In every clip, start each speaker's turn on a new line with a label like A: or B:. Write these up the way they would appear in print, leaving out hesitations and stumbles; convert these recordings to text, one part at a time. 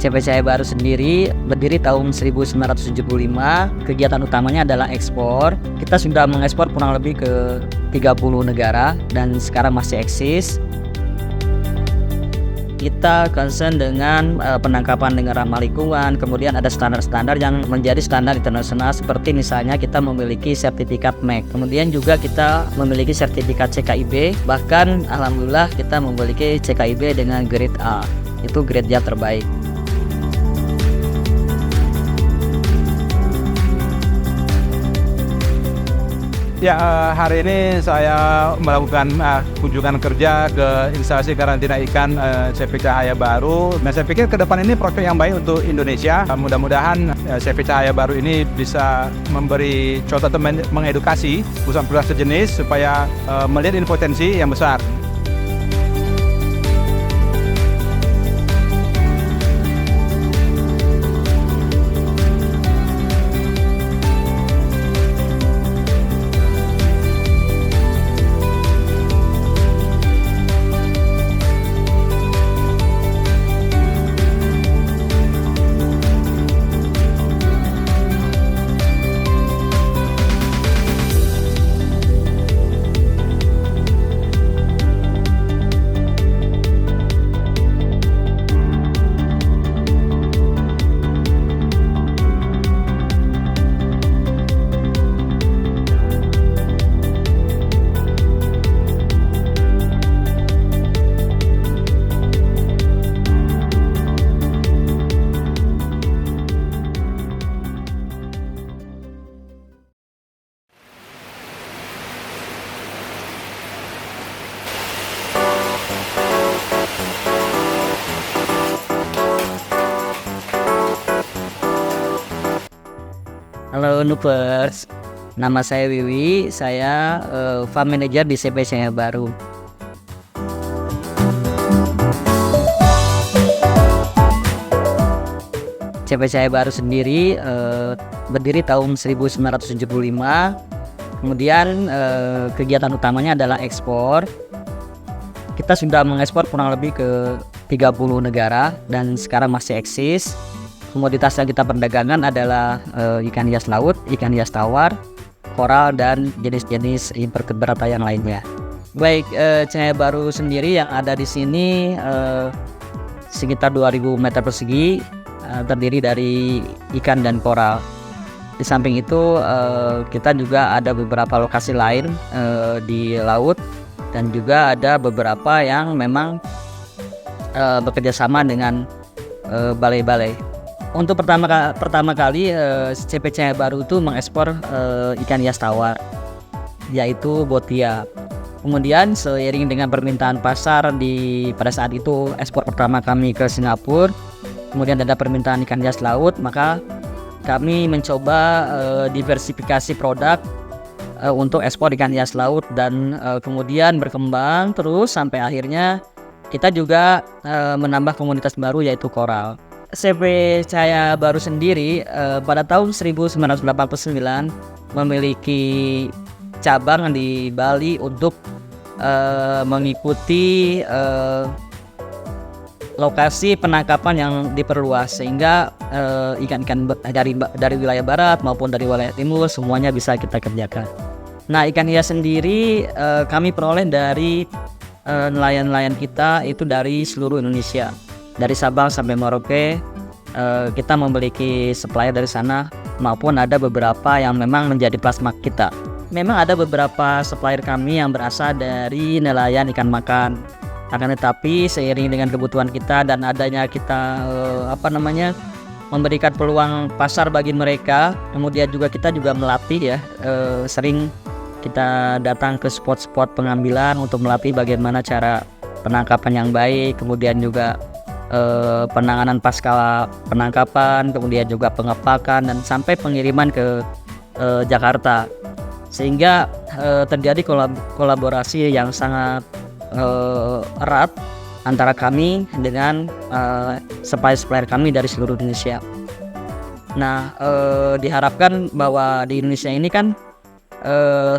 A: CPCI Baru sendiri berdiri tahun 1975. Kegiatan utamanya adalah ekspor. Kita sudah mengekspor kurang lebih ke 30 negara dan sekarang masih eksis. Kita concern dengan penangkapan dengan ramah lingkungan, kemudian ada standar-standar yang menjadi standar internasional, seperti misalnya kita memiliki sertifikat MAC, kemudian juga kita memiliki sertifikat CKIB, bahkan alhamdulillah kita memiliki CKIB dengan grade A, itu grade yang terbaik.
B: Ya, hari ini saya melakukan kunjungan kerja ke instalasi karantina ikan CV Cahaya Baru. Nah, saya pikir ke depan ini prospek yang baik untuk Indonesia. Mudah-mudahan CV Cahaya Baru ini bisa memberi contoh atau mengedukasi perusahaan-perusahaan sejenis supaya melihat ini potensi yang besar.
A: Halo Nupers, nama saya Wiwi, saya Farm Manager di CPCI Baru. CPCI Baru sendiri berdiri tahun 1975, kemudian kegiatan utamanya adalah ekspor. Kita sudah mengekspor kurang lebih ke 30 negara dan sekarang masih eksis. Komoditas yang kita perdagangkan adalah ikan hias laut, ikan hias tawar, koral, dan jenis-jenis invertebrata yang lainnya. Baik, CPCI Baru sendiri yang ada di sini sekitar 2000 meter persegi, terdiri dari ikan dan koral. Di samping itu kita juga ada beberapa lokasi lain di laut, dan juga ada beberapa yang memang bekerja sama dengan balai-balai. Untuk pertama kali CPCI Baru itu mengekspor ikan hias tawar, yaitu botia. Kemudian seiring dengan permintaan pasar pada saat itu ekspor pertama kami ke Singapura, kemudian ada permintaan ikan hias laut, maka kami mencoba diversifikasi produk untuk ekspor ikan hias laut, dan kemudian berkembang terus sampai akhirnya kita juga menambah komunitas baru yaitu koral. CPCI Baru sendiri pada tahun 1989 memiliki cabang di Bali untuk mengikuti lokasi penangkapan yang diperluas, sehingga ikan-ikan dari wilayah barat maupun dari wilayah timur semuanya bisa kita kerjakan. Nah, ikan hias sendiri kami peroleh dari nelayan-nelayan kita itu dari seluruh Indonesia. Dari Sabang sampai Merauke, kita memiliki supplier dari sana, maupun ada beberapa yang memang menjadi plasma kita. Memang ada beberapa supplier kami yang berasal dari nelayan ikan makan. Akan tetapi seiring dengan kebutuhan kita dan adanya kita memberikan peluang pasar bagi mereka, kemudian juga kita juga melatih ya, sering kita datang ke spot-spot pengambilan untuk melatih bagaimana cara penangkapan yang baik, kemudian juga penanganan pasca penangkapan, kemudian juga pengepakan dan sampai pengiriman ke Jakarta, sehingga terjadi kolaborasi yang sangat erat antara kami dengan supplier kami dari seluruh Indonesia. Nah, diharapkan bahwa di Indonesia ini kan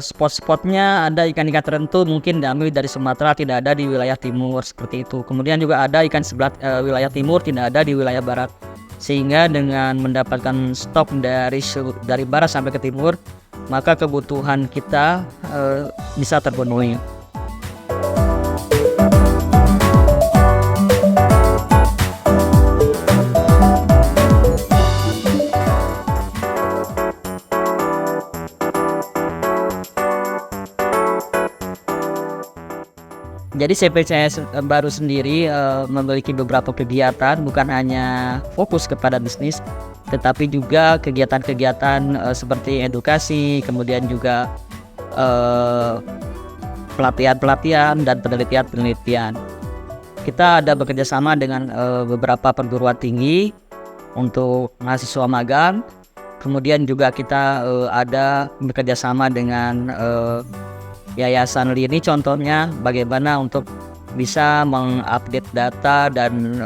A: spot-spotnya ada ikan-ikan tertentu mungkin diambil dari Sumatera, tidak ada di wilayah timur seperti itu. Kemudian juga ada ikan sebelah wilayah timur, tidak ada di wilayah barat. Sehingga dengan mendapatkan stok dari barat sampai ke timur, maka kebutuhan kita bisa terpenuhi. Jadi CPCS baru sendiri memiliki beberapa kegiatan, bukan hanya fokus kepada bisnis, tetapi juga kegiatan-kegiatan seperti edukasi, kemudian juga pelatihan-pelatihan dan penelitian-penelitian. Kita ada bekerja sama dengan beberapa perguruan tinggi untuk mahasiswa magang, kemudian juga kita ada bekerja sama dengan Yayasan Lini, contohnya bagaimana untuk bisa mengupdate data dan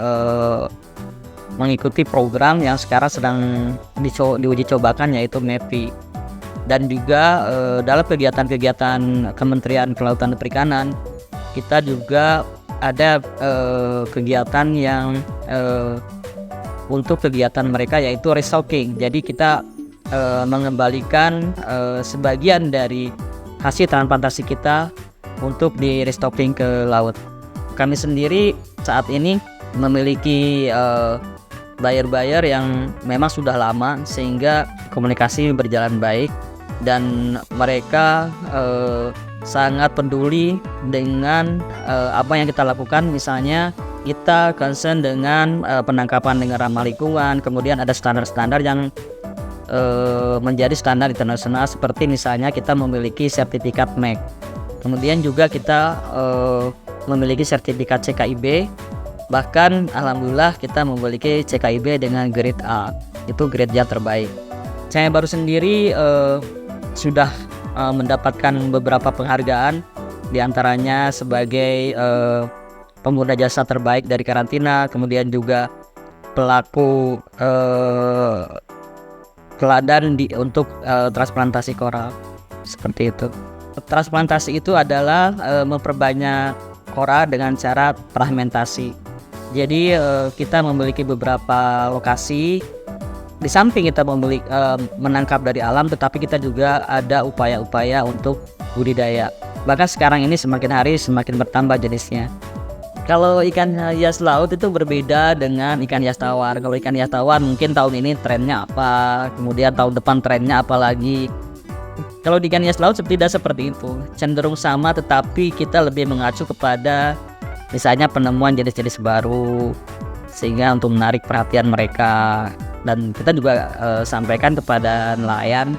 A: mengikuti program yang sekarang sedang diuji cobakan, yaitu MEPI. Dan juga dalam kegiatan-kegiatan Kementerian Kelautan dan Perikanan, kita juga ada kegiatan yang untuk kegiatan mereka, yaitu restocking. Jadi kita mengembalikan sebagian dari hasil transplantasi kita untuk di restocking ke laut. Kami sendiri saat ini memiliki buyer-buyer yang memang sudah lama, sehingga komunikasi berjalan baik dan mereka sangat peduli dengan apa yang kita lakukan. Misalnya kita concern dengan penangkapan dengan ramah lingkungan, kemudian ada standar-standar yang menjadi standar internasional, seperti misalnya kita memiliki sertifikat MAC. Kemudian juga kita memiliki sertifikat CKIB, bahkan alhamdulillah kita memiliki CKIB dengan grade A, itu grade yang terbaik. Saya baru sendiri sudah mendapatkan beberapa penghargaan, diantaranya sebagai pengguna jasa terbaik dari karantina, kemudian juga pelaku teladan untuk transplantasi koral, seperti itu. Transplantasi itu adalah memperbanyak koral dengan cara fragmentasi. Jadi kita memiliki beberapa lokasi. Di samping kita menangkap dari alam, tetapi kita juga ada upaya-upaya untuk budidaya. Bahkan sekarang ini semakin hari semakin bertambah jenisnya. Kalau ikan hias laut itu berbeda dengan ikan hias tawar. Kalau ikan hias tawar mungkin tahun ini trennya apa, kemudian tahun depan trennya apa lagi. Kalau di ikan hias laut tidak seperti itu, cenderung sama, tetapi kita lebih mengacu kepada misalnya penemuan jenis-jenis baru, sehingga untuk menarik perhatian mereka. Dan kita juga sampaikan kepada nelayan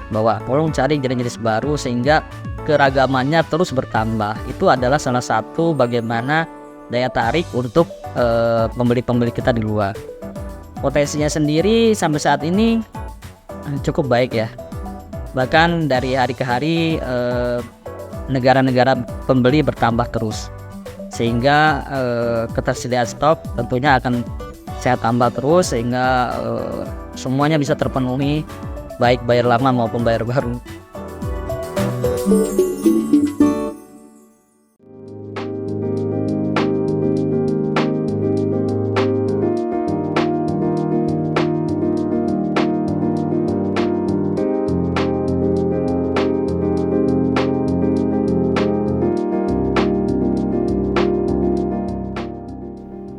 A: bahwa tolong cari jenis-jenis baru sehingga keragamannya terus bertambah. Itu adalah salah satu bagaimana daya tarik untuk pembeli-pembeli kita di luar. Potensinya sendiri sampai saat ini cukup baik ya. Bahkan dari hari ke hari negara-negara pembeli bertambah terus, sehingga ketersediaan stok tentunya akan saya tambah terus, sehingga semuanya bisa terpenuhi, baik buyer lama maupun buyer baru.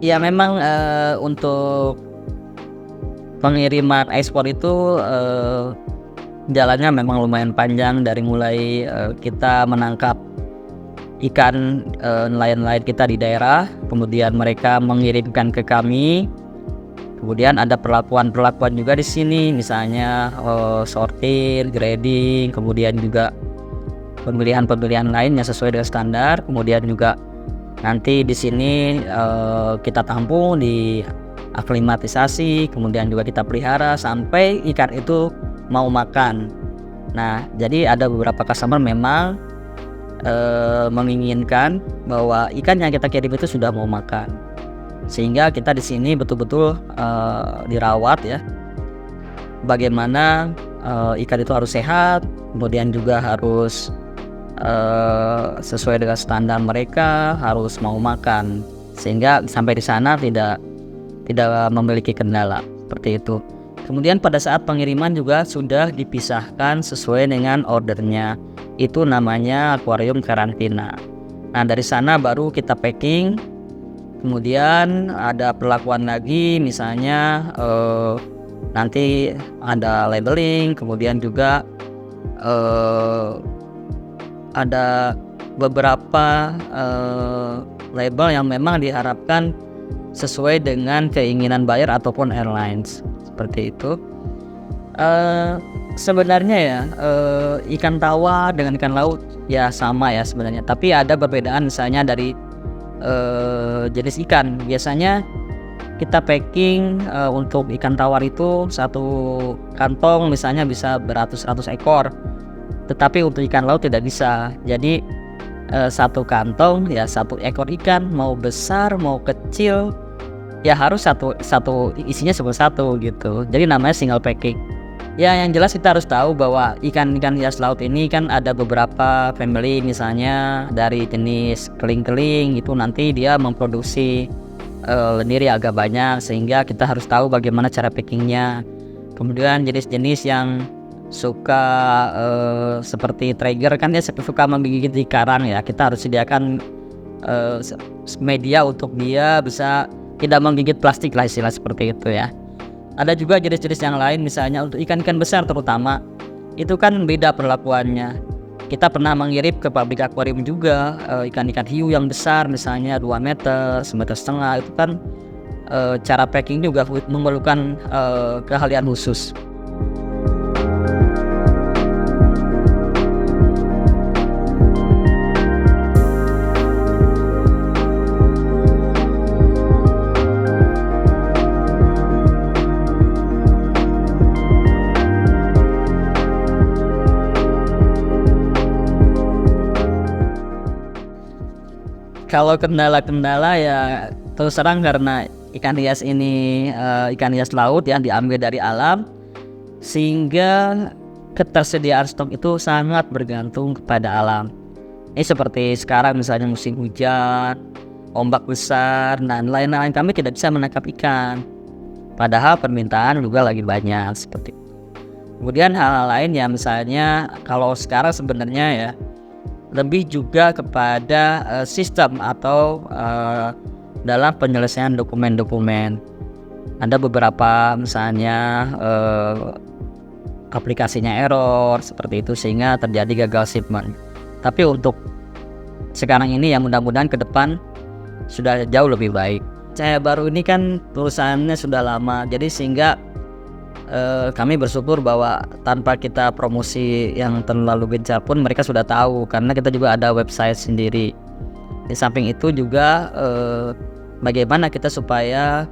A: Ya memang untuk pengiriman ekspor itu jalannya memang lumayan panjang, dari mulai kita menangkap ikan nelayan-nelayan kita di daerah, kemudian mereka mengirimkan ke kami, kemudian ada perlakuan juga di sini, misalnya sortir, grading, kemudian juga pemilihan lainnya sesuai dengan standar, kemudian juga nanti di sini kita tampung, di aklimatisasi, kemudian juga kita pelihara sampai ikan itu mau makan. Nah, jadi ada beberapa customer memang menginginkan bahwa ikan yang kita kirim itu sudah mau makan, sehingga kita di sini betul-betul dirawat ya. Bagaimana ikan itu harus sehat, kemudian juga harus sesuai dengan standar mereka, harus mau makan, sehingga sampai di sana tidak memiliki kendala seperti itu. Kemudian pada saat pengiriman juga sudah dipisahkan sesuai dengan ordernya, itu namanya akuarium karantina. Nah dari sana baru kita packing, kemudian ada perlakuan lagi, misalnya nanti ada labeling, kemudian juga ada beberapa label yang memang diharapkan sesuai dengan keinginan buyer ataupun airlines seperti itu. Sebenarnya ya ikan tawa dengan ikan laut ya sama ya sebenarnya, tapi ada perbedaan misalnya dari jenis ikan. Biasanya kita packing untuk ikan tawar itu satu kantong misalnya bisa beratus-ratus ekor, tetapi untuk ikan laut tidak bisa. Jadi satu kantong ya satu ekor ikan, mau besar mau kecil ya harus satu isinya satu gitu. Jadi namanya single packing. Ya yang jelas kita harus tahu bahwa ikan-ikan hias laut ini kan ada beberapa family, misalnya dari jenis keling-keling itu nanti dia memproduksi lendir yang agak banyak, sehingga kita harus tahu bagaimana cara packingnya. Kemudian jenis-jenis yang suka seperti trigger kan dia suka menggigit di karang ya, kita harus sediakan media untuk dia bisa tidak menggigit plastik lah, istilah seperti itu ya. Ada juga jenis-jenis yang lain, misalnya untuk ikan-ikan besar terutama itu kan beda perlakuannya. Kita pernah mengirim ke pabrik akuarium juga ikan-ikan hiu yang besar, misalnya 2 meter, 1,5 meter, itu kan cara packing juga memerlukan keahlian khusus. Kalau kendala-kendala ya terus terang karena ikan hias ini ikan hias laut yang diambil dari alam, sehingga ketersediaan stok itu sangat bergantung kepada alam. Ini seperti sekarang misalnya musim hujan, ombak besar, dan lain-lain, kami tidak bisa menangkap ikan. Padahal permintaan juga lagi banyak seperti itu. Kemudian hal-hal lain ya, misalnya kalau sekarang sebenarnya ya lebih juga kepada sistem atau dalam penyelesaian dokumen-dokumen. Ada beberapa misalnya aplikasinya error seperti itu, sehingga terjadi gagal shipment. Tapi untuk sekarang ini ya mudah-mudahan ke depan sudah jauh lebih baik. Cahaya Baru ini kan perusahaannya sudah lama, jadi sehingga kami bersyukur bahwa tanpa kita promosi yang terlalu gencar pun mereka sudah tahu, karena kita juga ada website sendiri. Di samping itu juga bagaimana kita supaya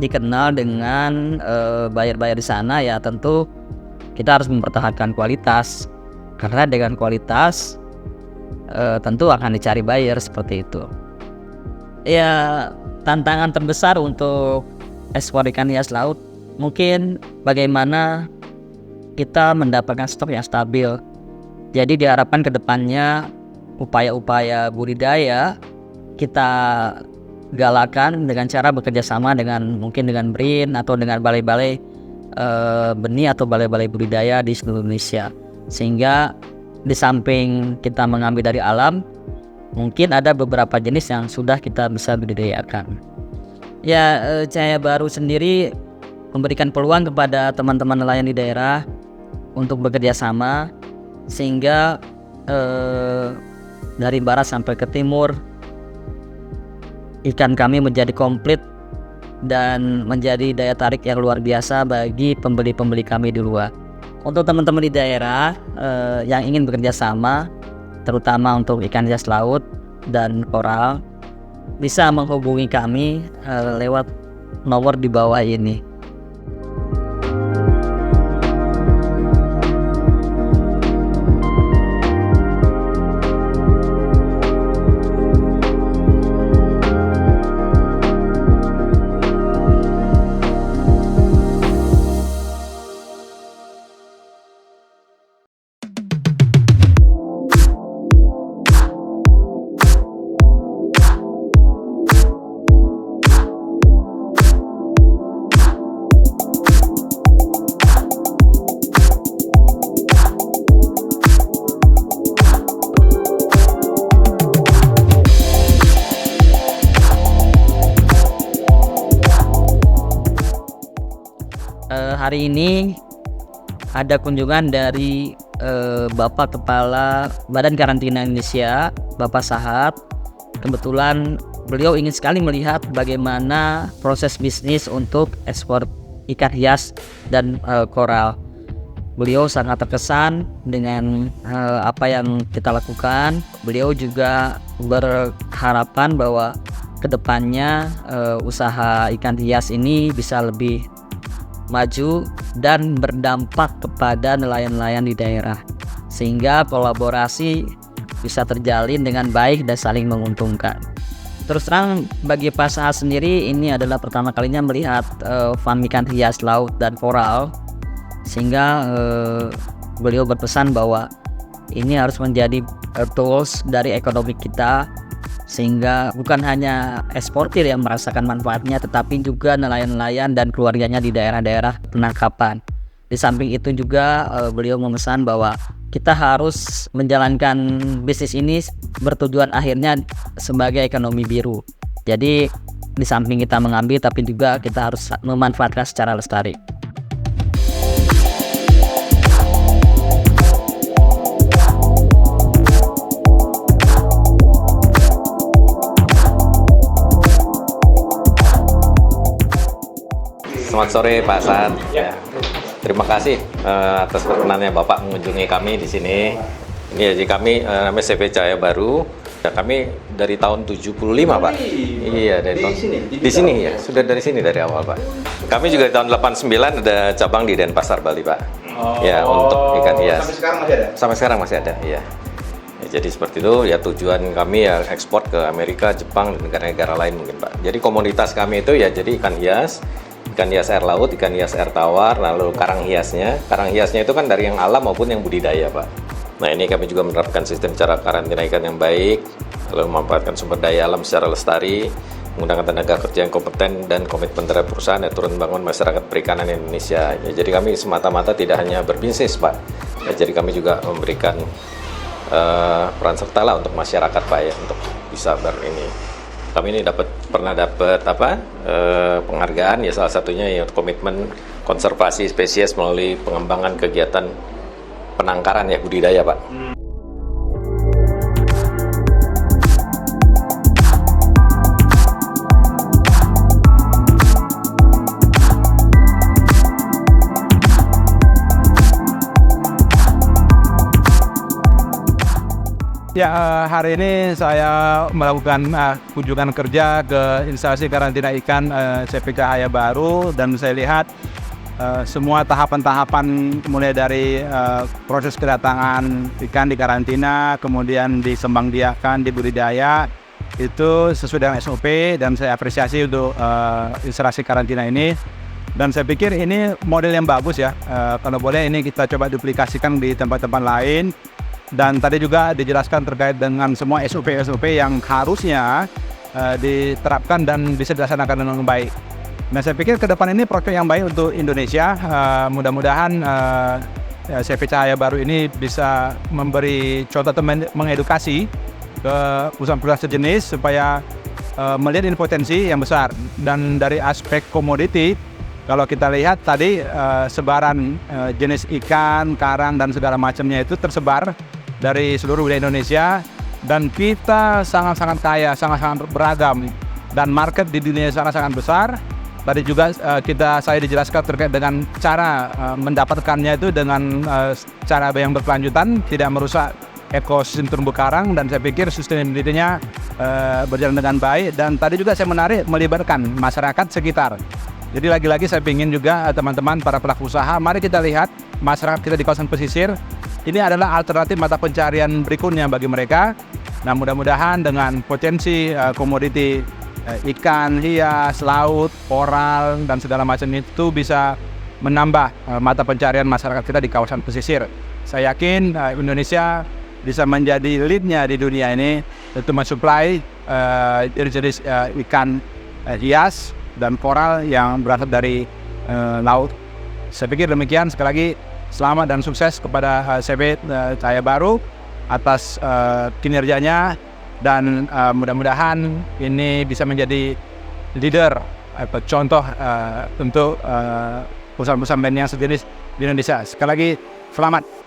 A: dikenal dengan buyer-buyer di sana, ya tentu kita harus mempertahankan kualitas, karena dengan kualitas tentu akan dicari buyer seperti itu. Ya tantangan terbesar untuk ekspor ikan hias laut mungkin bagaimana kita mendapatkan stok yang stabil. Jadi diharapkan ke depannya upaya-upaya budidaya kita galakan dengan cara bekerja sama dengan mungkin dengan BRIN atau dengan balai-balai benih atau balai-balai budidaya di seluruh Indonesia, sehingga di samping kita mengambil dari alam, mungkin ada beberapa jenis yang sudah kita bisa budidayakan. Ya Cahaya Baru sendiri memberikan peluang kepada teman-teman nelayan di daerah untuk bekerja sama, sehingga dari barat sampai ke timur ikan kami menjadi komplit dan menjadi daya tarik yang luar biasa bagi pembeli-pembeli kami di luar. Untuk teman-teman di daerah yang ingin bekerja sama, terutama untuk ikan hias laut dan koral, bisa menghubungi kami lewat nomor di bawah ini. hari ini ada kunjungan dari Bapak Kepala Badan Karantina Indonesia, Bapak Sahat. Kebetulan beliau ingin sekali melihat bagaimana proses bisnis untuk ekspor ikan hias dan koral. Beliau sangat terkesan dengan apa yang kita lakukan. Beliau juga berharapan bahwa kedepannya usaha ikan hias ini bisa lebih maju dan berdampak kepada nelayan-nelayan di daerah, sehingga kolaborasi bisa terjalin dengan baik dan saling menguntungkan. Terus terang bagi Pak Sahat sendiri, ini adalah pertama kalinya melihat farm ikan hias laut dan koral, sehingga beliau berpesan bahwa ini harus menjadi tools dari ekonomi kita, sehingga bukan hanya eksportir yang merasakan manfaatnya, tetapi juga nelayan-nelayan dan keluarganya di daerah-daerah penangkapan. Di samping itu juga beliau memesan bahwa kita harus menjalankan bisnis ini bertujuan akhirnya sebagai ekonomi biru. Jadi di samping kita mengambil, tapi juga kita harus memanfaatkan secara lestari.
C: Selamat sore Pak Sahat. Ya. Terima kasih atas perkenannya Bapak mengunjungi kami di sini. Ini jadi kami namanya CV Cahaya Baru. Ya, kami dari tahun 75 Pak. Iya dari tahun di sini ya. Sudah dari sini dari awal Pak. Kami juga di tahun 89 ada cabang di Denpasar Bali Pak. Ya untuk ikan hias. Sampai sekarang masih ada. Sampai sekarang masih ada. Iya. Ya, jadi seperti itu ya, tujuan kami ya ekspor ke Amerika, Jepang dan negara-negara lain mungkin Pak. Jadi komoditas kami itu ya jadi ikan hias air laut, ikan hias air tawar, lalu karang hiasnya. Karang hiasnya itu kan dari yang alam maupun yang budidaya, Pak. Nah, ini kami juga menerapkan sistem cara karantina ikan yang baik, lalu memanfaatkan sumber daya alam secara lestari, menggunakan tenaga kerja yang kompeten dan komitmen terhadap perusahaan yang turun bangun masyarakat perikanan Indonesia. Ya, jadi kami semata-mata tidak hanya berbisnis, Pak. Ya, jadi kami juga memberikan peran serta lah untuk masyarakat, Pak, ya, untuk bisa berini. Kami ini pernah dapat penghargaan ya, salah satunya ya komitmen konservasi spesies melalui pengembangan kegiatan penangkaran ya budidaya Pak.
B: Ya, hari ini saya melakukan kunjungan kerja ke instalasi karantina ikan CV Cahaya Baru, dan saya lihat semua tahapan-tahapan mulai dari proses kedatangan ikan di karantina, kemudian disembangbiakkan, dibudidaya, itu sesuai dengan SOP, dan saya apresiasi untuk instalasi karantina ini. Dan saya pikir ini model yang bagus ya, kalau boleh ini kita coba duplikasikan di tempat-tempat lain. Dan tadi juga dijelaskan terkait dengan semua SOP yang harusnya diterapkan dan bisa dilaksanakan dengan baik. Nah, saya pikir ke depan ini prospek yang baik untuk Indonesia. Mudah-mudahan CV Cahaya Baru ini bisa memberi contoh atau mengedukasi ke perusahaan-perusahaan sejenis supaya melihat ini potensi yang besar. Dan dari aspek komoditi, kalau kita lihat tadi sebaran jenis ikan, karang dan segala macamnya itu tersebar dari seluruh wilayah Indonesia, dan kita sangat-sangat kaya, sangat-sangat beragam, dan market di dunia sangat-sangat besar. Tadi juga saya dijelaskan terkait dengan cara mendapatkannya itu dengan cara yang berkelanjutan, tidak merusak ekosistem terumbu karang, dan saya pikir sustainability-nya berjalan dengan baik. Dan tadi juga saya menarik melibatkan masyarakat sekitar. Jadi lagi-lagi saya ingin juga teman-teman para pelaku usaha, mari kita lihat masyarakat kita di kawasan pesisir, ini adalah alternatif mata pencarian berikutnya bagi mereka. Nah, mudah-mudahan dengan potensi komoditi ikan hias, laut, koral, dan segala macam itu bisa menambah mata pencarian masyarakat kita di kawasan pesisir. Saya yakin Indonesia bisa menjadi lead-nya di dunia ini untuk mensuplai jenis ikan hias dan koral yang berasal dari laut. Saya pikir demikian. Sekali lagi selamat dan sukses kepada CV Cahaya Baru atas kinerjanya, dan mudah-mudahan ini bisa menjadi leader atau contoh untuk perusahaan-perusahaan band yang sejenis di Indonesia. Sekali lagi, selamat.